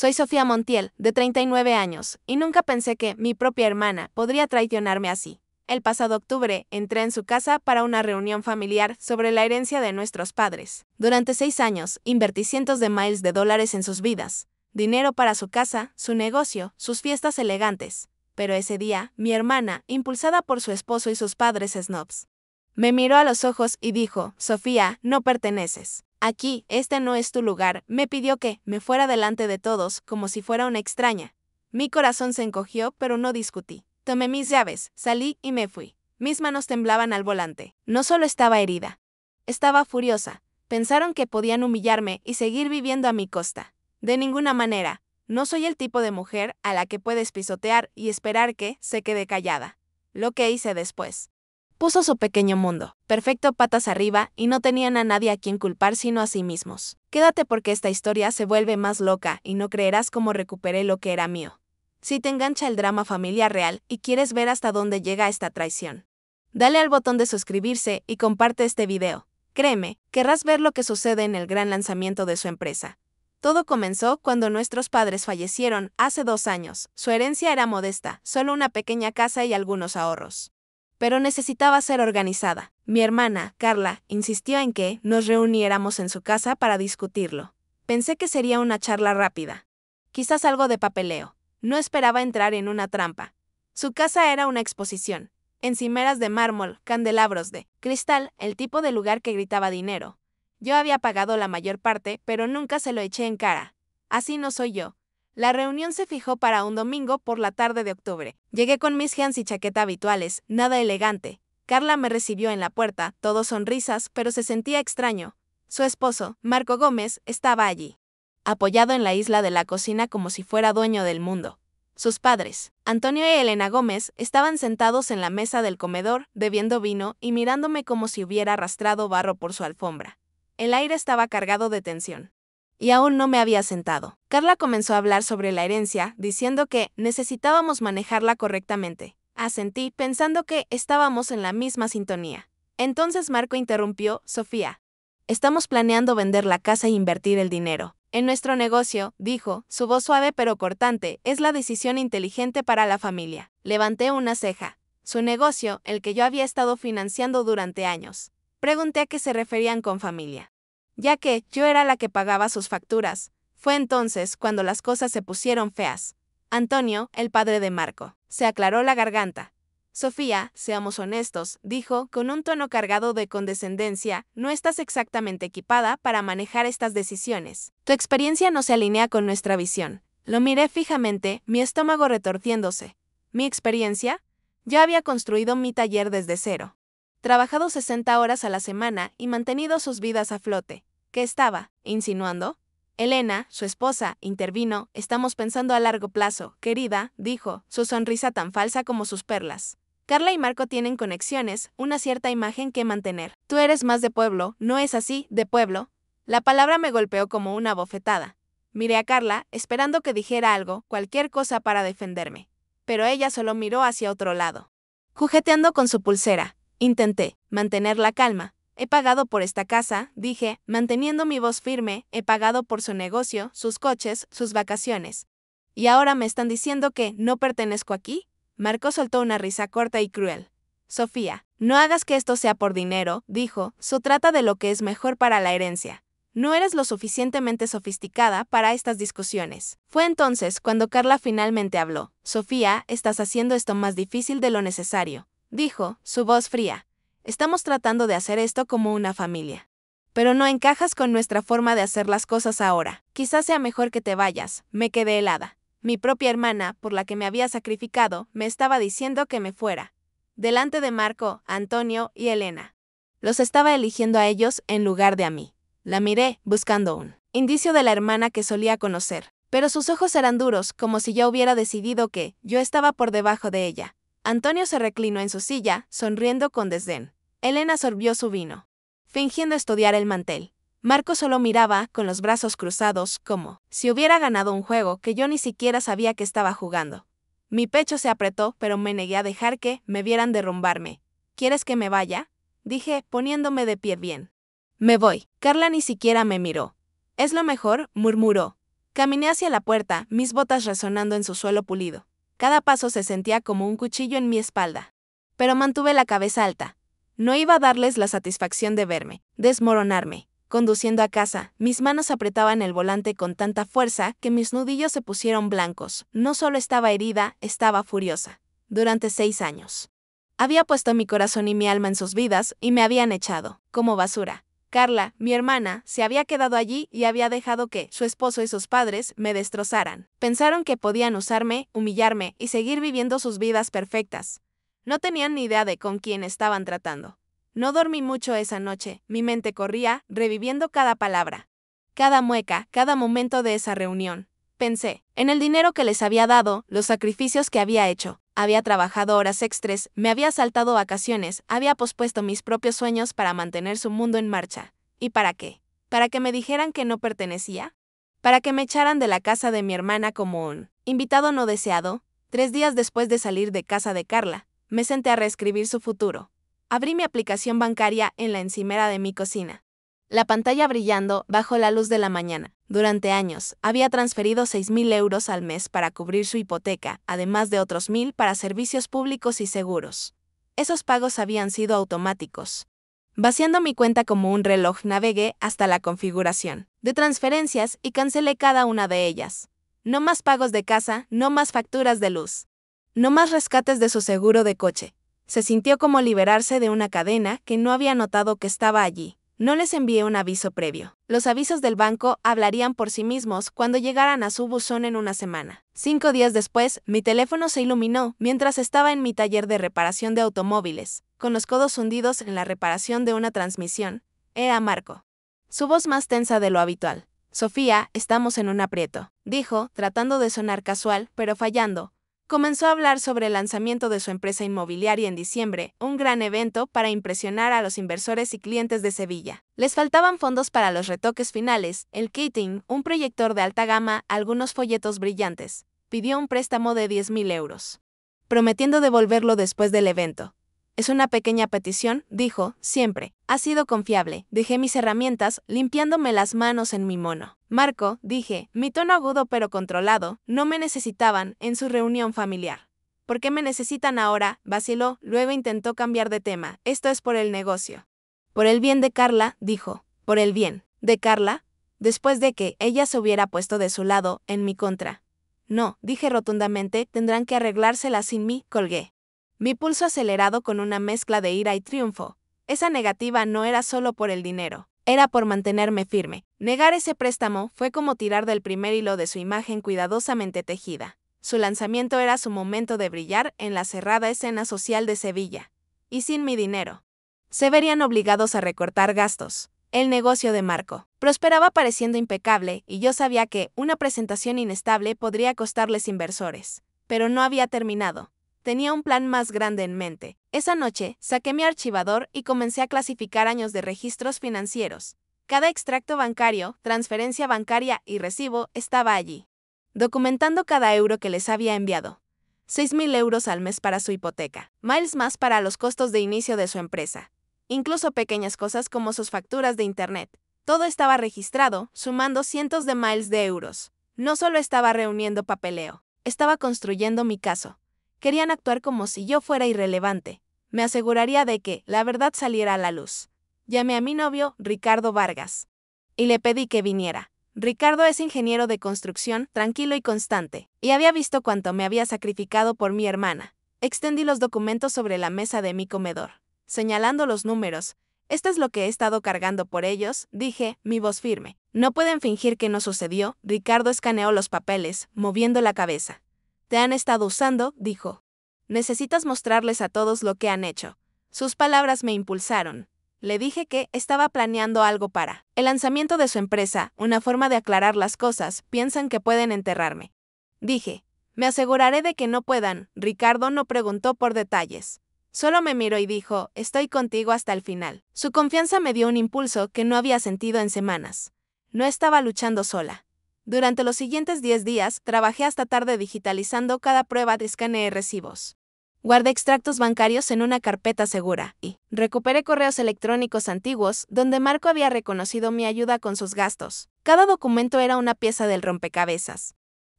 Soy Sofía Montiel, de 39 años, y nunca pensé que mi propia hermana podría traicionarme así. El pasado octubre, entré en su casa para una reunión familiar sobre la herencia de nuestros padres. Durante 6 años, invertí cientos de miles de dólares en sus vidas. Dinero para su casa, su negocio, sus fiestas elegantes. Pero ese día, mi hermana, impulsada por su esposo y sus padres snobs, me miró a los ojos y dijo: Sofía, no perteneces. Aquí, este no es tu lugar. Me pidió que me fuera delante de todos, como si fuera una extraña. Mi corazón se encogió, pero no discutí. Tomé mis llaves, salí y me fui. Mis manos temblaban al volante. No solo estaba herida, estaba furiosa. Pensaron que podían humillarme y seguir viviendo a mi costa. De ninguna manera. No soy el tipo de mujer a la que puedes pisotear y esperar que se quede callada. Lo que hice después. Puso su pequeño mundo, perfecto, patas arriba, y no tenían a nadie a quien culpar sino a sí mismos. Quédate porque esta historia se vuelve más loca y no creerás cómo recuperé lo que era mío. Si te engancha el drama familiar real y quieres ver hasta dónde llega esta traición, dale al botón de suscribirse y comparte este video. Créeme, querrás ver lo que sucede en el gran lanzamiento de su empresa. Todo comenzó cuando nuestros padres fallecieron hace 2 años. Su herencia era modesta, solo una pequeña casa y algunos ahorros. Pero necesitaba ser organizada. Mi hermana, Carla, insistió en que nos reuniéramos en su casa para discutirlo. Pensé que sería una charla rápida. Quizás algo de papeleo. No esperaba entrar en una trampa. Su casa era una exposición. Encimeras de mármol, candelabros de cristal, el tipo de lugar que gritaba dinero. Yo había pagado la mayor parte, pero nunca se lo eché en cara. Así no soy yo. La reunión se fijó para un domingo por la tarde de octubre. Llegué con mis jeans y chaqueta habituales, nada elegante. Carla me recibió en la puerta, todo sonrisas, pero se sentía extraño. Su esposo, Marco Gómez, estaba allí, apoyado en la isla de la cocina como si fuera dueño del mundo. Sus padres, Antonio y Elena Gómez, estaban sentados en la mesa del comedor, bebiendo vino y mirándome como si hubiera arrastrado barro por su alfombra. El aire estaba cargado de tensión. Y aún no me había sentado. Carla comenzó a hablar sobre la herencia, diciendo que necesitábamos manejarla correctamente. Asentí, pensando que estábamos en la misma sintonía. Entonces Marco interrumpió: Sofía, estamos planeando vender la casa e invertir el dinero en nuestro negocio, dijo, su voz suave pero cortante. Es la decisión inteligente para la familia. Levanté una ceja. Su negocio, el que yo había estado financiando durante años. Pregunté a qué se referían con familia, ya que yo era la que pagaba sus facturas. Fue entonces cuando las cosas se pusieron feas. Antonio, el padre de Marco, se aclaró la garganta. Sofía, seamos honestos, dijo, con un tono cargado de condescendencia, no estás exactamente equipada para manejar estas decisiones. Tu experiencia no se alinea con nuestra visión. Lo miré fijamente, mi estómago retorciéndose. ¿Mi experiencia? Yo había construido mi taller desde cero. Trabajado 60 horas a la semana y mantenido sus vidas a flote. ¿Qué estaba insinuando? Elena, su esposa, intervino. Estamos pensando a largo plazo, querida, dijo, su sonrisa tan falsa como sus perlas. Carla y Marco tienen conexiones, una cierta imagen que mantener. Tú eres más de pueblo, ¿no es así, de pueblo? La palabra me golpeó como una bofetada. Miré a Carla, esperando que dijera algo, cualquier cosa para defenderme. Pero ella solo miró hacia otro lado, jugueteando con su pulsera. Intenté mantener la calma. He pagado por esta casa, dije, manteniendo mi voz firme. He pagado por su negocio, sus coches, sus vacaciones. ¿Y ahora me están diciendo que no pertenezco aquí? Marco soltó una risa corta y cruel. Sofía, no hagas que esto sea por dinero, dijo, se trata de lo que es mejor para la herencia. No eres lo suficientemente sofisticada para estas discusiones. Fue entonces cuando Carla finalmente habló. Sofía, estás haciendo esto más difícil de lo necesario, dijo, su voz fría. Estamos tratando de hacer esto como una familia. Pero no encajas con nuestra forma de hacer las cosas ahora. Quizás sea mejor que te vayas. Me quedé helada. Mi propia hermana, por la que me había sacrificado, me estaba diciendo que me fuera. Delante de Marco, Antonio y Elena. Los estaba eligiendo a ellos en lugar de a mí. La miré, buscando un indicio de la hermana que solía conocer. Pero sus ojos eran duros, como si yo hubiera decidido que yo estaba por debajo de ella. Antonio se reclinó en su silla, sonriendo con desdén. Elena sorbió su vino, fingiendo estudiar el mantel. Marco solo miraba, con los brazos cruzados, como si hubiera ganado un juego que yo ni siquiera sabía que estaba jugando. Mi pecho se apretó, pero me negué a dejar que me vieran derrumbarme. ¿Quieres que me vaya?, dije, poniéndome de pie bien. Me voy. Carla ni siquiera me miró. Es lo mejor, murmuró. Caminé hacia la puerta, mis botas resonando en su suelo pulido. Cada paso se sentía como un cuchillo en mi espalda. Pero mantuve la cabeza alta. No iba a darles la satisfacción de verme desmoronarme. Conduciendo a casa, mis manos apretaban el volante con tanta fuerza que mis nudillos se pusieron blancos. No solo estaba herida, estaba furiosa. Durante 6 años. Había puesto mi corazón y mi alma en sus vidas y me habían echado, como basura. Carla, mi hermana, se había quedado allí y había dejado que su esposo y sus padres me destrozaran. Pensaron que podían usarme, humillarme y seguir viviendo sus vidas perfectas. No tenían ni idea de con quién estaban tratando. No dormí mucho esa noche, mi mente corría, reviviendo cada palabra. Cada mueca, cada momento de esa reunión. Pensé en el dinero que les había dado, los sacrificios que había hecho. Había trabajado horas extras, me había saltado vacaciones, había pospuesto mis propios sueños para mantener su mundo en marcha. ¿Y para qué? ¿Para que me dijeran que no pertenecía? ¿Para que me echaran de la casa de mi hermana como un invitado no deseado? 3 días después de salir de casa de Carla, me senté a reescribir su futuro. Abrí mi aplicación bancaria en la encimera de mi cocina. La pantalla brillando bajo la luz de la mañana. Durante años, había transferido 6.000 euros al mes para cubrir su hipoteca, además de otros 1.000 para servicios públicos y seguros. Esos pagos habían sido automáticos. Vaciando mi cuenta como un reloj, navegué hasta la configuración de transferencias y cancelé cada una de ellas. No más pagos de casa, no más facturas de luz. No más rescates de su seguro de coche. Se sintió como liberarse de una cadena que no había notado que estaba allí. No les envié un aviso previo. Los avisos del banco hablarían por sí mismos cuando llegaran a su buzón en una semana. 5 días después, mi teléfono se iluminó mientras estaba en mi taller de reparación de automóviles, con los codos hundidos en la reparación de una transmisión. Era Marco. Su voz más tensa de lo habitual. Sofía, estamos en un aprieto, dijo, tratando de sonar casual, pero fallando. Comenzó a hablar sobre el lanzamiento de su empresa inmobiliaria en diciembre, un gran evento para impresionar a los inversores y clientes de Sevilla. Les faltaban fondos para los retoques finales, el kitting, un proyector de alta gama, algunos folletos brillantes. Pidió un préstamo de 10.000 euros, prometiendo devolverlo después del evento. Es una pequeña petición, dijo, siempre. Ha sido confiable. Dejé mis herramientas, limpiándome las manos en mi mono. Marco, dije, mi tono agudo pero controlado, no me necesitaban en su reunión familiar. ¿Por qué me necesitan ahora? Vaciló, luego intentó cambiar de tema. Esto es por el negocio. Por el bien de Carla, dijo. ¿Por el bien de Carla? Después de que ella se hubiera puesto de su lado, en mi contra. No, dije rotundamente, tendrán que arreglársela sin mí, colgué. Mi pulso acelerado con una mezcla de ira y triunfo. Esa negativa no era solo por el dinero, era por mantenerme firme. Negar ese préstamo fue como tirar del primer hilo de su imagen cuidadosamente tejida. Su lanzamiento era su momento de brillar en la cerrada escena social de Sevilla. Y sin mi dinero, se verían obligados a recortar gastos. El negocio de Marco prosperaba pareciendo impecable y yo sabía que una presentación inestable podría costarles inversores. Pero no había terminado. Tenía un plan más grande en mente. Esa noche, saqué mi archivador y comencé a clasificar años de registros financieros. Cada extracto bancario, transferencia bancaria y recibo estaba allí, documentando cada euro que les había enviado. 6.000 euros al mes para su hipoteca, miles más para los costos de inicio de su empresa. Incluso pequeñas cosas como sus facturas de internet. Todo estaba registrado, sumando cientos de miles de euros. No solo estaba reuniendo papeleo, estaba construyendo mi caso. Querían actuar como si yo fuera irrelevante. Me aseguraría de que la verdad saliera a la luz. Llamé a mi novio, Ricardo Vargas, y le pedí que viniera. Ricardo es ingeniero de construcción, tranquilo y constante, y había visto cuánto me había sacrificado por mi hermana. Extendí los documentos sobre la mesa de mi comedor, señalando los números. Esto es lo que he estado cargando por ellos, dije, mi voz firme. No pueden fingir que no sucedió. Ricardo escaneó los papeles, moviendo la cabeza. Te han estado usando, dijo. Necesitas mostrarles a todos lo que han hecho. Sus palabras me impulsaron. Le dije que estaba planeando algo para el lanzamiento de su empresa, una forma de aclarar las cosas. Piensan que pueden enterrarme. Dije, me aseguraré de que no puedan. Ricardo no preguntó por detalles. Solo me miró y dijo, estoy contigo hasta el final. Su confianza me dio un impulso que no había sentido en semanas. No estaba luchando sola. Durante los siguientes 10 días, trabajé hasta tarde digitalizando cada prueba de escaneo de recibos. Guardé extractos bancarios en una carpeta segura y recuperé correos electrónicos antiguos donde Marco había reconocido mi ayuda con sus gastos. Cada documento era una pieza del rompecabezas.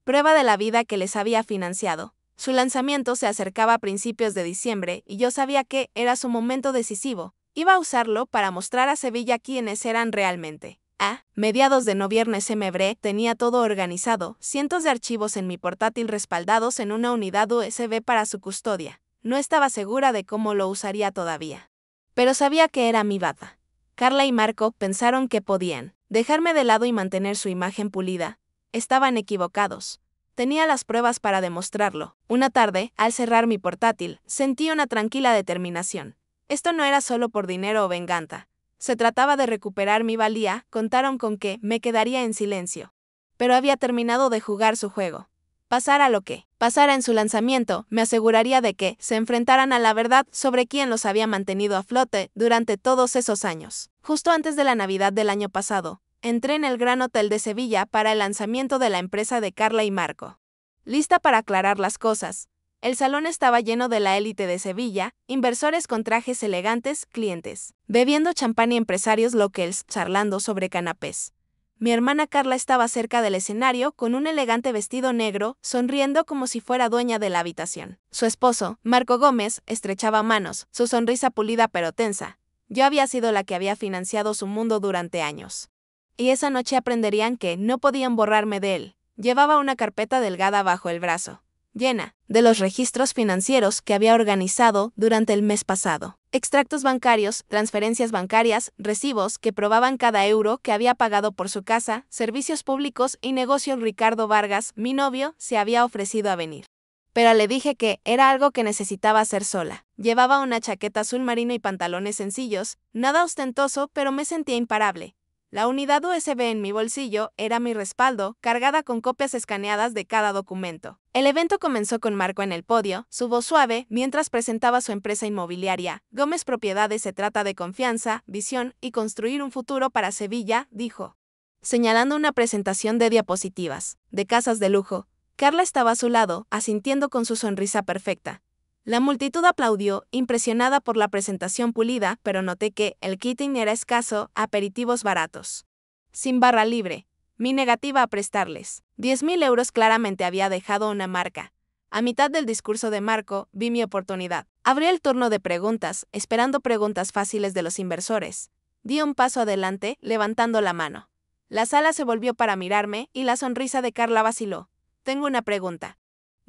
Prueba de la vida que les había financiado. Su lanzamiento se acercaba a principios de diciembre y yo sabía que era su momento decisivo. Iba a usarlo para mostrar a Sevilla quiénes eran realmente. A mediados de noviembre tenía todo organizado, cientos de archivos en mi portátil respaldados en una unidad USB para su custodia. No estaba segura de cómo lo usaría todavía. Pero sabía que era mi bata. Carla y Marco pensaron que podían dejarme de lado y mantener su imagen pulida. Estaban equivocados. Tenía las pruebas para demostrarlo. Una tarde, al cerrar mi portátil, sentí una tranquila determinación. Esto no era solo por dinero o venganza. Se trataba de recuperar mi valía, contaron con que me quedaría en silencio. Pero había terminado de jugar su juego. Pasara lo que pasara en su lanzamiento, me aseguraría de que se enfrentaran a la verdad sobre quién los había mantenido a flote durante todos esos años. Justo antes de la Navidad del año pasado, entré en el Gran Hotel de Sevilla para el lanzamiento de la empresa de Carla y Marco. Lista para aclarar las cosas. El salón estaba lleno de la élite de Sevilla, inversores con trajes elegantes, clientes, bebiendo champán y empresarios locales, charlando sobre canapés. Mi hermana Carla estaba cerca del escenario con un elegante vestido negro, sonriendo como si fuera dueña de la habitación. Su esposo, Marco Gómez, estrechaba manos, su sonrisa pulida pero tensa. Yo había sido la que había financiado su mundo durante años. Y esa noche aprenderían que no podían borrarme de él. Llevaba una carpeta delgada bajo el brazo, llena de los registros financieros que había organizado durante el mes pasado. Extractos bancarios, transferencias bancarias, recibos que probaban cada euro que había pagado por su casa, servicios públicos y negocio. Ricardo Vargas, mi novio, se había ofrecido a venir. Pero le dije que era algo que necesitaba hacer sola. Llevaba una chaqueta azul marino y pantalones sencillos, nada ostentoso, pero me sentía imparable. La unidad USB en mi bolsillo era mi respaldo, cargada con copias escaneadas de cada documento. El evento comenzó con Marco en el podio, su voz suave, mientras presentaba su empresa inmobiliaria. Gómez Propiedades se trata de confianza, visión y construir un futuro para Sevilla, dijo. Señalando una presentación de diapositivas, de casas de lujo, Carla estaba a su lado, asintiendo con su sonrisa perfecta. La multitud aplaudió, impresionada por la presentación pulida, pero noté que el kitting era escaso, aperitivos baratos. Sin barra libre. Mi negativa a prestarles 10.000 euros claramente había dejado una marca. A mitad del discurso de Marco, vi mi oportunidad. Abrí el turno de preguntas, esperando preguntas fáciles de los inversores. Di un paso adelante, levantando la mano. La sala se volvió para mirarme, y la sonrisa de Carla vaciló. Tengo una pregunta.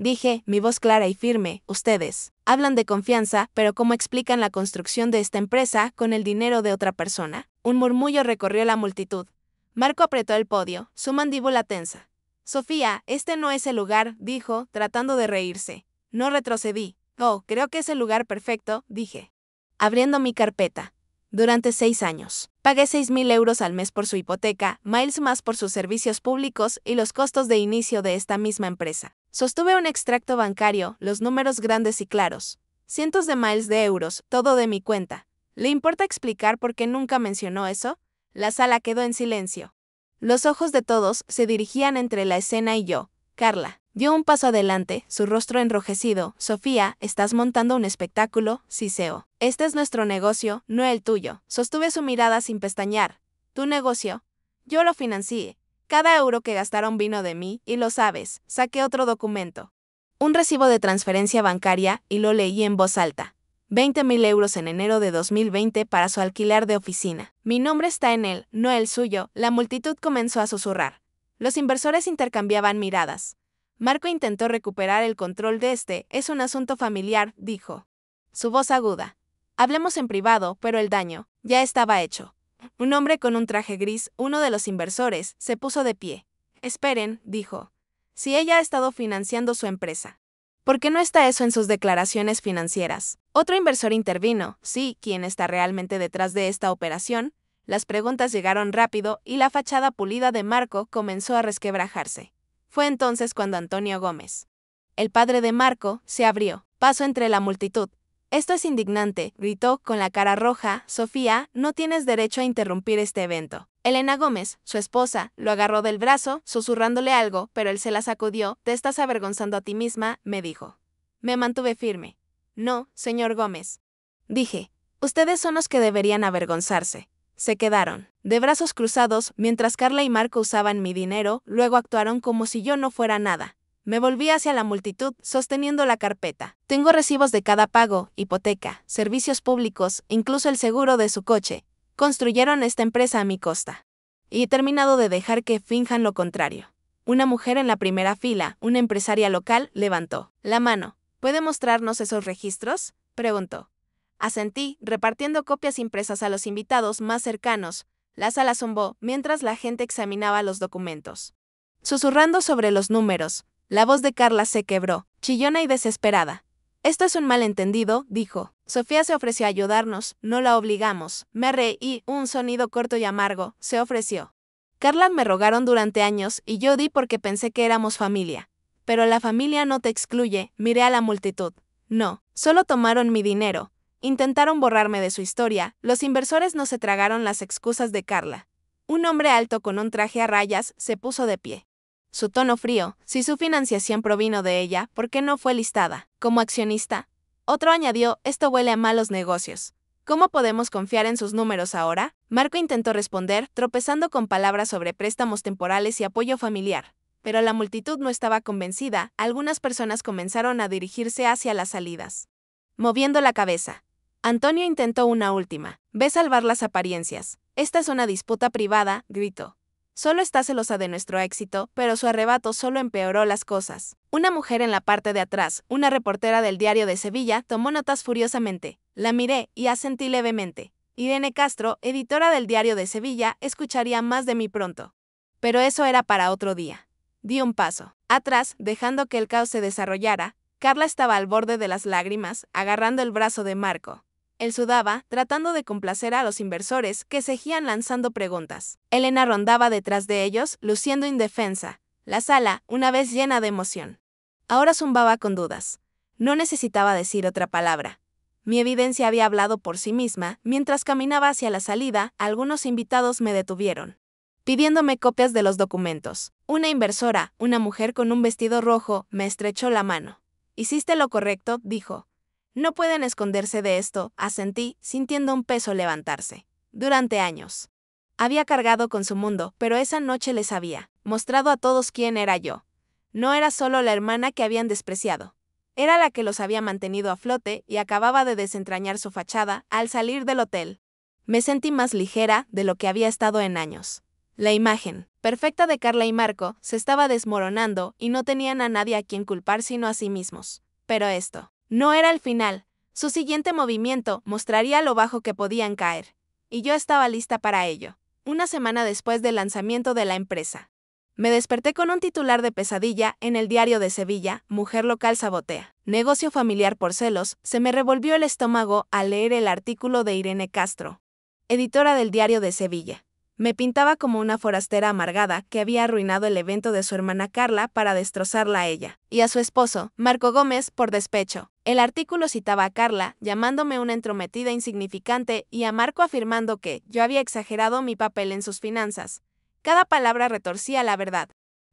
Dije, mi voz clara y firme, ustedes hablan de confianza, pero ¿cómo explican la construcción de esta empresa con el dinero de otra persona? Un murmullo recorrió la multitud. Marco apretó el podio, su mandíbula tensa. Sofía, este no es el lugar, dijo, tratando de reírse. No retrocedí. Oh, creo que es el lugar perfecto, dije. Abriendo mi carpeta. Durante 6 años. Pagué 6.000 euros al mes por su hipoteca, miles más por sus servicios públicos y los costos de inicio de esta misma empresa. Sostuve un extracto bancario, los números grandes y claros. Cientos de miles de euros, todo de mi cuenta. ¿Le importa explicar por qué nunca mencionó eso? La sala quedó en silencio. Los ojos de todos se dirigían entre la escena y yo. Carla dio un paso adelante, su rostro enrojecido. Sofía, ¿estás montando un espectáculo? Siseó. Este es nuestro negocio, no el tuyo. Sostuve su mirada sin pestañear. ¿Tu negocio? Yo lo financié. Cada euro que gastaron vino de mí, y lo sabes. Saqué otro documento. Un recibo de transferencia bancaria, y lo leí en voz alta. 20.000 euros en enero de 2020 para su alquiler de oficina. Mi nombre está en él, no el suyo. La multitud comenzó a susurrar. Los inversores intercambiaban miradas. Marco intentó recuperar el control de es un asunto familiar, dijo. Su voz aguda. Hablemos en privado, pero el daño ya estaba hecho. Un hombre con un traje gris, uno de los inversores, se puso de pie. Esperen, dijo. Si ella ha estado financiando su empresa, ¿por qué no está eso en sus declaraciones financieras? Otro inversor intervino. Sí, ¿quién está realmente detrás de esta operación? Las preguntas llegaron rápido y la fachada pulida de Marco comenzó a resquebrajarse. Fue entonces cuando Antonio Gómez, el padre de Marco, se abrió paso entre la multitud. Esto es indignante, gritó con la cara roja. Sofía, no tienes derecho a interrumpir este evento. Elena Gómez, su esposa, lo agarró del brazo, susurrándole algo, pero él se la sacudió. Te estás avergonzando a ti misma, me dijo. Me mantuve firme. No, señor Gómez. Dije. Ustedes son los que deberían avergonzarse. Se quedaron de brazos cruzados mientras Carla y Marco usaban mi dinero, luego actuaron como si yo no fuera nada. Me volví hacia la multitud sosteniendo la carpeta. Tengo recibos de cada pago, hipoteca, servicios públicos, incluso el seguro de su coche. Construyeron esta empresa a mi costa. Y he terminado de dejar que finjan lo contrario. Una mujer en la primera fila, una empresaria local, levantó la mano. ¿Puede mostrarnos esos registros?, preguntó. Asentí, repartiendo copias impresas a los invitados más cercanos. La sala zumbó mientras la gente examinaba los documentos. Susurrando sobre los números, la voz de Carla se quebró, chillona y desesperada. Esto es un malentendido, dijo. Sofía se ofreció a ayudarnos, no la obligamos. Me reí, un sonido corto y amargo, se ofreció. Carla me rogaron durante años y yo di porque pensé que éramos familia. Pero la familia no te excluye, miré a la multitud. No, solo tomaron mi dinero. Intentaron borrarme de su historia, los inversores no se tragaron las excusas de Carla. Un hombre alto con un traje a rayas se puso de pie. Su tono frío, si su financiación provino de ella, ¿por qué no fue listada como accionista? Otro añadió, esto huele a malos negocios. ¿Cómo podemos confiar en sus números ahora? Marco intentó responder, tropezando con palabras sobre préstamos temporales y apoyo familiar. Pero la multitud no estaba convencida, algunas personas comenzaron a dirigirse hacia las salidas. Moviendo la cabeza. Antonio intentó una última. Ve salvar las apariencias. Esta es una disputa privada, gritó. Solo está celosa de nuestro éxito, pero su arrebato solo empeoró las cosas. Una mujer en la parte de atrás, una reportera del Diario de Sevilla, tomó notas furiosamente. La miré y asentí levemente. Irene Castro, editora del Diario de Sevilla, escucharía más de mí pronto. Pero eso era para otro día. Di un paso atrás, dejando que el caos se desarrollara. Carla estaba al borde de las lágrimas, agarrando el brazo de Marco. Él sudaba, tratando de complacer a los inversores que seguían lanzando preguntas. Elena rondaba detrás de ellos, luciendo indefensa. La sala, una vez llena de emoción, ahora zumbaba con dudas. No necesitaba decir otra palabra. Mi evidencia había hablado por sí misma. Mientras caminaba hacia la salida, algunos invitados me detuvieron, pidiéndome copias de los documentos. Una inversora, una mujer con un vestido rojo, me estrechó la mano. Hiciste lo correcto, dijo. No pueden esconderse de esto, asentí, sintiendo un peso levantarse. Durante años había cargado con su mundo, pero esa noche les había mostrado a todos quién era yo. No era solo la hermana que habían despreciado. Era la que los había mantenido a flote y acababa de desentrañar su fachada al salir del hotel. Me sentí más ligera de lo que había estado en años. La imagen perfecta de Carla y Marco se estaba desmoronando y no tenían a nadie a quien culpar sino a sí mismos. Pero esto no era el final. Su siguiente movimiento mostraría lo bajo que podían caer. Y yo estaba lista para ello. Una semana después del lanzamiento de la empresa, me desperté con un titular de pesadilla en el Diario de Sevilla, mujer local sabotea. Negocio familiar por celos. Se me revolvió el estómago al leer el artículo de Irene Castro, editora del Diario de Sevilla. Me pintaba como una forastera amargada que había arruinado el evento de su hermana Carla para destrozarla a ella y a su esposo, Marco Gómez, por despecho. El artículo citaba a Carla, llamándome una entrometida insignificante, y a Marco afirmando que yo había exagerado mi papel en sus finanzas. Cada palabra retorcía la verdad,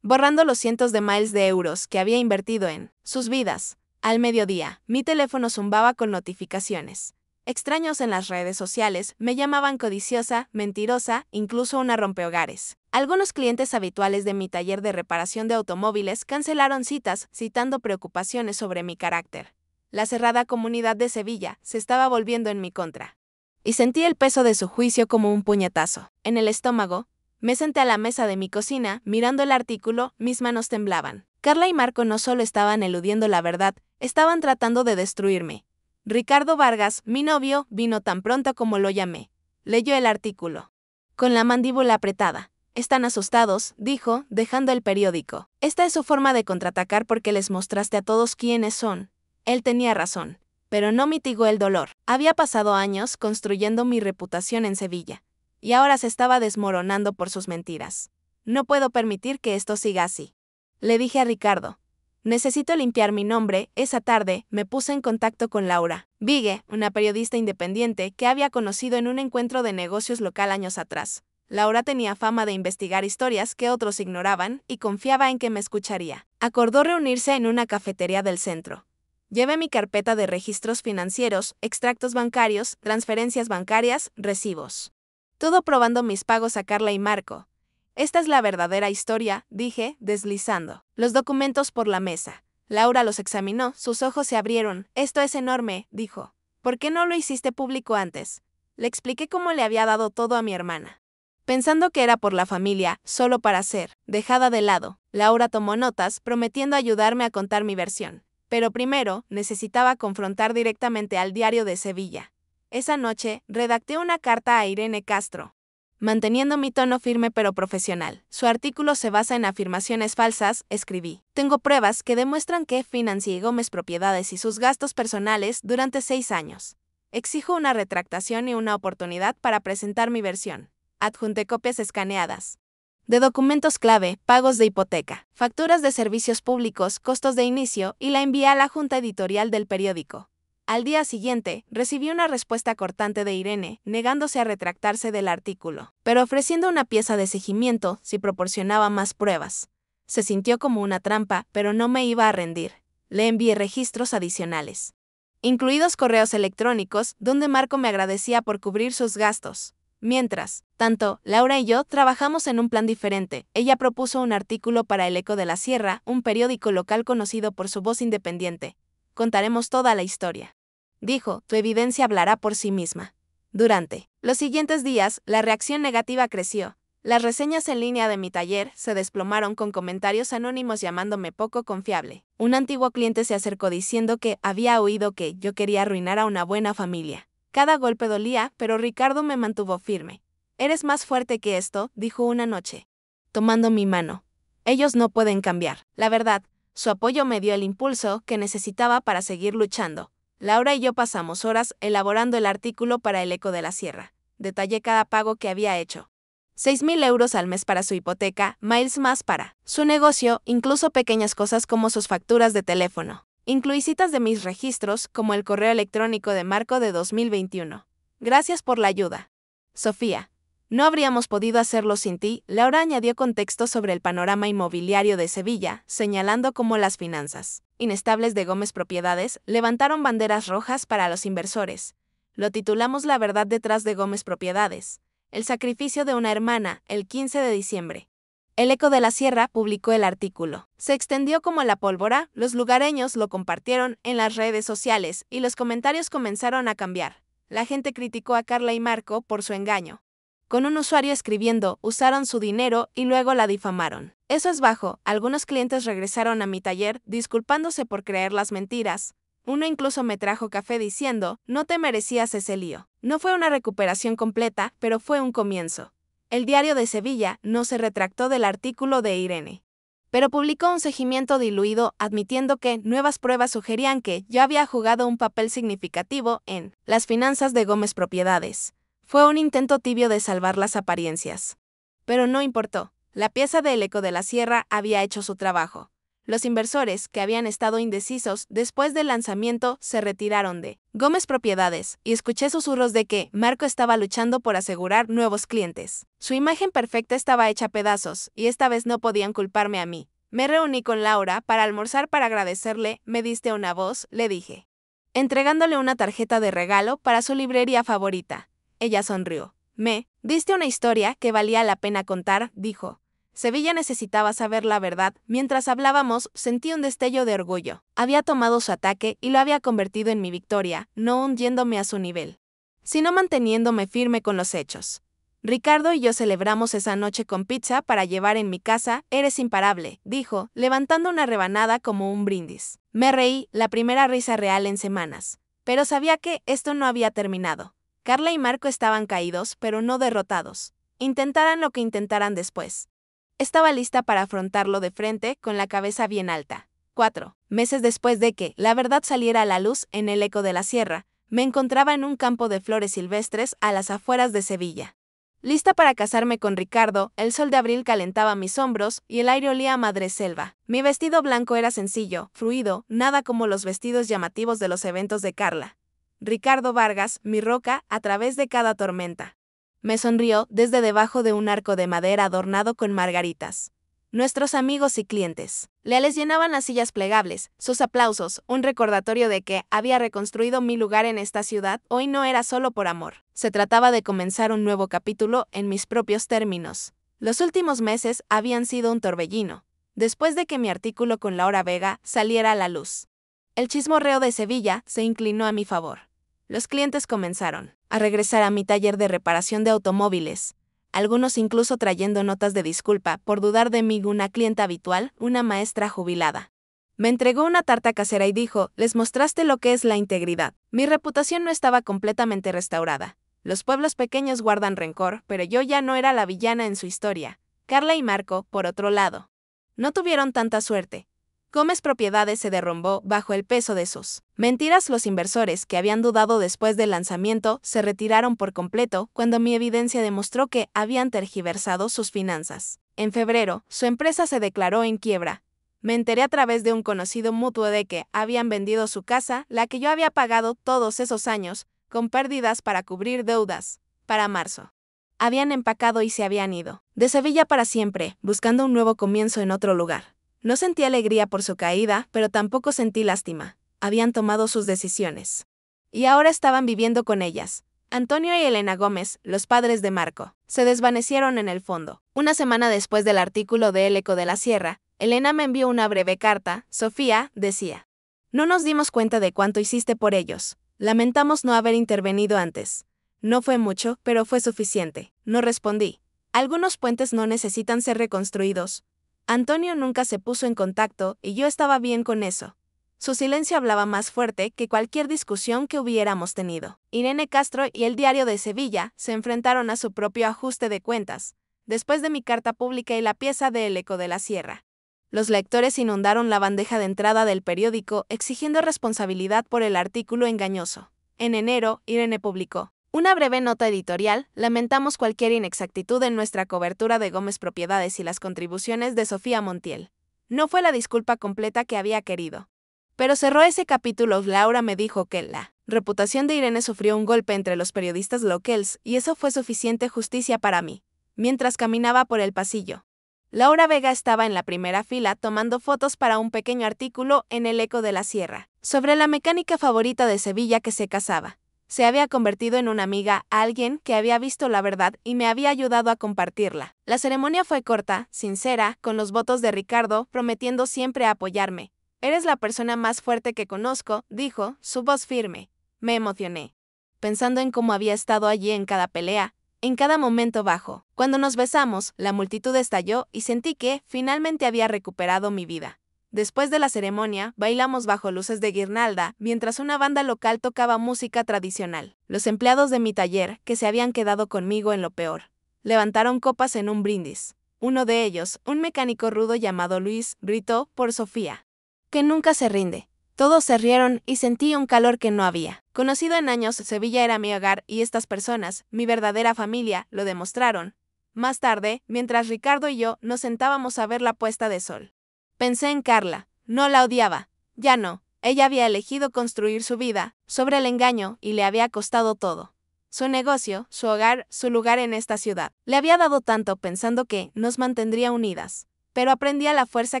borrando los cientos de miles de euros que había invertido en sus vidas. Al mediodía, mi teléfono zumbaba con notificaciones. Extraños en las redes sociales me llamaban codiciosa, mentirosa, incluso una rompehogares. Algunos clientes habituales de mi taller de reparación de automóviles cancelaron citas, citando preocupaciones sobre mi carácter. La cerrada comunidad de Sevilla se estaba volviendo en mi contra. Y sentí el peso de su juicio como un puñetazo en el estómago. Me senté a la mesa de mi cocina, mirando el artículo, mis manos temblaban. Carla y Marco no solo estaban eludiendo la verdad, estaban tratando de destruirme. Ricardo Vargas, mi novio, vino tan pronto como lo llamé. Leyó el artículo con la mandíbula apretada. Están asustados, dijo, dejando el periódico. Esta es su forma de contraatacar porque les mostraste a todos quiénes son. Él tenía razón, pero no mitigó el dolor. Había pasado años construyendo mi reputación en Sevilla, y ahora se estaba desmoronando por sus mentiras. No puedo permitir que esto siga así. Le dije a Ricardo. Necesito limpiar mi nombre. Esa tarde, me puse en contacto con Laura Vigue, una periodista independiente que había conocido en un encuentro de negocios local años atrás. Laura tenía fama de investigar historias que otros ignoraban y confiaba en que me escucharía. Acordó reunirse en una cafetería del centro. Llevé mi carpeta de registros financieros, extractos bancarios, transferencias bancarias, recibos. Todo probando mis pagos a Carla y Marco. Esta es la verdadera historia, dije, deslizando los documentos por la mesa. Laura los examinó, sus ojos se abrieron. Esto es enorme, dijo. ¿Por qué no lo hiciste público antes? Le expliqué cómo le había dado todo a mi hermana. Pensando que era por la familia, solo para ser dejada de lado, Laura tomó notas, prometiendo ayudarme a contar mi versión. Pero primero, necesitaba confrontar directamente al Diario de Sevilla. Esa noche, redacté una carta a Irene Castro, manteniendo mi tono firme pero profesional. Su artículo se basa en afirmaciones falsas, escribí. Tengo pruebas que demuestran que financié Gómez Propiedades y sus gastos personales durante 6 años. Exijo una retractación y una oportunidad para presentar mi versión. Adjunté copias escaneadas de documentos clave, pagos de hipoteca, facturas de servicios públicos, costos de inicio y la envié a la junta editorial del periódico. Al día siguiente, recibí una respuesta cortante de Irene, negándose a retractarse del artículo, pero ofreciendo una pieza de seguimiento si proporcionaba más pruebas. Se sintió como una trampa, pero no me iba a rendir. Le envié registros adicionales, incluidos correos electrónicos, donde Marco me agradecía por cubrir sus gastos. Mientras tanto, Laura y yo trabajamos en un plan diferente. Ella propuso un artículo para El Eco de la Sierra, un periódico local conocido por su voz independiente. Contaremos toda la historia. Dijo, tu evidencia hablará por sí misma. Durante los siguientes días, la reacción negativa creció. Las reseñas en línea de mi taller se desplomaron con comentarios anónimos llamándome poco confiable. Un antiguo cliente se acercó diciendo que había oído que yo quería arruinar a una buena familia. Cada golpe dolía, pero Ricardo me mantuvo firme. Eres más fuerte que esto, dijo una noche, tomando mi mano. Ellos no pueden cambiar. La verdad, su apoyo me dio el impulso que necesitaba para seguir luchando. Laura y yo pasamos horas elaborando el artículo para El Eco de la Sierra. Detallé cada pago que había hecho. 6.000 euros al mes para su hipoteca, miles más para su negocio, incluso pequeñas cosas como sus facturas de teléfono. Incluí citas de mis registros, como el correo electrónico de Marco de 2021. Gracias por la ayuda, Sofía. No habríamos podido hacerlo sin ti. Laura añadió contexto sobre el panorama inmobiliario de Sevilla, señalando cómo las finanzas inestables de Gómez Propiedades levantaron banderas rojas para los inversores. Lo titulamos La verdad detrás de Gómez Propiedades, el sacrificio de una hermana, el 15 de diciembre. El Eco de la Sierra publicó el artículo. Se extendió como la pólvora, los lugareños lo compartieron en las redes sociales y los comentarios comenzaron a cambiar. La gente criticó a Carla y Marco por su engaño, con un usuario escribiendo, usaron su dinero y luego la difamaron. Eso es bajo. Algunos clientes regresaron a mi taller disculpándose por creer las mentiras. Uno incluso me trajo café diciendo, no te merecías ese lío. No fue una recuperación completa, pero fue un comienzo. El Diario de Sevilla no se retractó del artículo de Irene, pero publicó un seguimiento diluido admitiendo que nuevas pruebas sugerían que yo había jugado un papel significativo en las finanzas de Gómez Propiedades. Fue un intento tibio de salvar las apariencias. Pero no importó. La pieza de El Eco de la Sierra había hecho su trabajo. Los inversores, que habían estado indecisos después del lanzamiento, se retiraron de Gómez Propiedades, y escuché susurros de que Marco estaba luchando por asegurar nuevos clientes. Su imagen perfecta estaba hecha a pedazos, y esta vez no podían culparme a mí. Me reuní con Laura para almorzar para agradecerle. Me diste una voz, le dije, entregándole una tarjeta de regalo para su librería favorita. Ella sonrió. Me diste una historia que valía la pena contar, dijo. Sevilla necesitaba saber la verdad. Mientras hablábamos, sentí un destello de orgullo. Había tomado su ataque y lo había convertido en mi victoria, no hundiéndome a su nivel, sino manteniéndome firme con los hechos. Ricardo y yo celebramos esa noche con pizza para llevar en mi casa. Eres imparable, dijo, levantando una rebanada como un brindis. Me reí, la primera risa real en semanas. Pero sabía que esto no había terminado. Carla y Marco estaban caídos, pero no derrotados. Intentaran lo que intentaran después. Estaba lista para afrontarlo de frente, con la cabeza bien alta. 4 meses después de que la verdad saliera a la luz en El Eco de la Sierra, me encontraba en un campo de flores silvestres a las afueras de Sevilla. Lista para casarme con Ricardo, el sol de abril calentaba mis hombros y el aire olía a madreselva. Mi vestido blanco era sencillo, fluido, nada como los vestidos llamativos de los eventos de Carla. Ricardo Vargas, mi roca, a través de cada tormenta. Me sonrió desde debajo de un arco de madera adornado con margaritas. Nuestros amigos y clientes leales llenaban las sillas plegables, sus aplausos, un recordatorio de que había reconstruido mi lugar en esta ciudad. Hoy no era solo por amor. Se trataba de comenzar un nuevo capítulo en mis propios términos. Los últimos meses habían sido un torbellino, después de que mi artículo con Laura Vega saliera a la luz. El chismorreo de Sevilla se inclinó a mi favor. Los clientes comenzaron a regresar a mi taller de reparación de automóviles, algunos incluso trayendo notas de disculpa por dudar de mí. Una clienta habitual, una maestra jubilada, me entregó una tarta casera y dijo: les mostraste lo que es la integridad. Mi reputación no estaba completamente restaurada. Los pueblos pequeños guardan rencor, pero yo ya no era la villana en su historia. Carla y Marco, por otro lado, no tuvieron tanta suerte. Gómez Propiedades se derrumbó bajo el peso de sus mentiras. Los inversores que habían dudado después del lanzamiento se retiraron por completo cuando mi evidencia demostró que habían tergiversado sus finanzas. En febrero, su empresa se declaró en quiebra. Me enteré a través de un conocido mutuo de que habían vendido su casa, la que yo había pagado todos esos años, con pérdidas para cubrir deudas. Para marzo, habían empacado y se habían ido de Sevilla para siempre, buscando un nuevo comienzo en otro lugar. No sentí alegría por su caída, pero tampoco sentí lástima. Habían tomado sus decisiones. Y ahora estaban viviendo con ellas. Antonio y Elena Gómez, los padres de Marco, se desvanecieron en el fondo. Una semana después del artículo de El Eco de la Sierra, Elena me envió una breve carta. Sofía, decía: no nos dimos cuenta de cuánto hiciste por ellos. Lamentamos no haber intervenido antes. No fue mucho, pero fue suficiente. No respondí. Algunos puentes no necesitan ser reconstruidos. Antonio nunca se puso en contacto y yo estaba bien con eso. Su silencio hablaba más fuerte que cualquier discusión que hubiéramos tenido. Irene Castro y el Diario de Sevilla se enfrentaron a su propio ajuste de cuentas, después de mi carta pública y la pieza de El Eco de la Sierra. Los lectores inundaron la bandeja de entrada del periódico exigiendo responsabilidad por el artículo engañoso. En enero, Irene publicó una breve nota editorial: lamentamos cualquier inexactitud en nuestra cobertura de Gómez Propiedades y las contribuciones de Sofía Montiel. No fue la disculpa completa que había querido. Pero cerró ese capítulo. Laura me dijo que la reputación de Irene sufrió un golpe entre los periodistas locales y eso fue suficiente justicia para mí. Mientras caminaba por el pasillo, Laura Vega estaba en la primera fila tomando fotos para un pequeño artículo en El Eco de la Sierra, sobre la mecánica favorita de Sevilla que se casaba. Se había convertido en una amiga, alguien que había visto la verdad y me había ayudado a compartirla. La ceremonia fue corta, sincera, con los votos de Ricardo prometiendo siempre apoyarme. Eres la persona más fuerte que conozco, dijo, su voz firme. Me emocioné, pensando en cómo había estado allí en cada pelea, en cada momento bajo. Cuando nos besamos, la multitud estalló y sentí que, finalmente, había recuperado mi vida. Después de la ceremonia, bailamos bajo luces de guirnalda, mientras una banda local tocaba música tradicional. Los empleados de mi taller, que se habían quedado conmigo en lo peor, levantaron copas en un brindis. Uno de ellos, un mecánico rudo llamado Luis, gritó por Sofía, que nunca se rinde. Todos se rieron y sentí un calor que no había conocido en años. Sevilla era mi hogar y estas personas, mi verdadera familia, lo demostraron. Más tarde, mientras Ricardo y yo nos sentábamos a ver la puesta de sol, pensé en Carla. No la odiaba. Ya no. Ella había elegido construir su vida sobre el engaño y le había costado todo. Su negocio, su hogar, su lugar en esta ciudad. Le había dado tanto pensando que nos mantendría unidas. Pero aprendí a la fuerza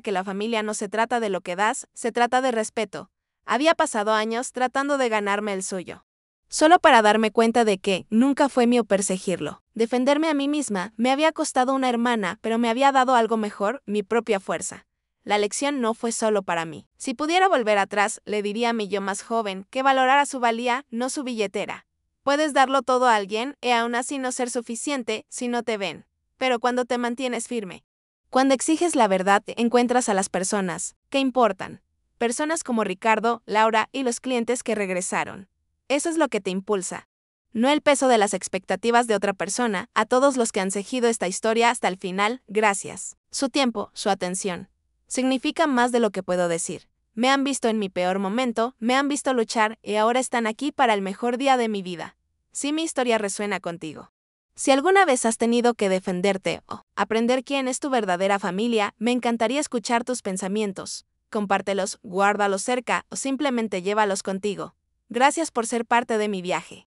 que la familia no se trata de lo que das, se trata de respeto. Había pasado años tratando de ganarme el suyo, solo para darme cuenta de que nunca fue mío perseguirlo. Defenderme a mí misma me había costado una hermana, pero me había dado algo mejor, mi propia fuerza. La lección no fue solo para mí. Si pudiera volver atrás, le diría a mi yo más joven que valorara su valía, no su billetera. Puedes darlo todo a alguien y aún así no ser suficiente si no te ven. Pero cuando te mantienes firme, cuando exiges la verdad, encuentras a las personas que importan. Personas como Ricardo, Laura y los clientes que regresaron. Eso es lo que te impulsa. No el peso de las expectativas de otra persona. A todos los que han seguido esta historia hasta el final, gracias. Su tiempo, su atención, significa más de lo que puedo decir. Me han visto en mi peor momento, me han visto luchar y ahora están aquí para el mejor día de mi vida. Si mi historia resuena contigo, si alguna vez has tenido que defenderte o aprender quién es tu verdadera familia, me encantaría escuchar tus pensamientos. Compártelos, guárdalos cerca o simplemente llévalos contigo. Gracias por ser parte de mi viaje.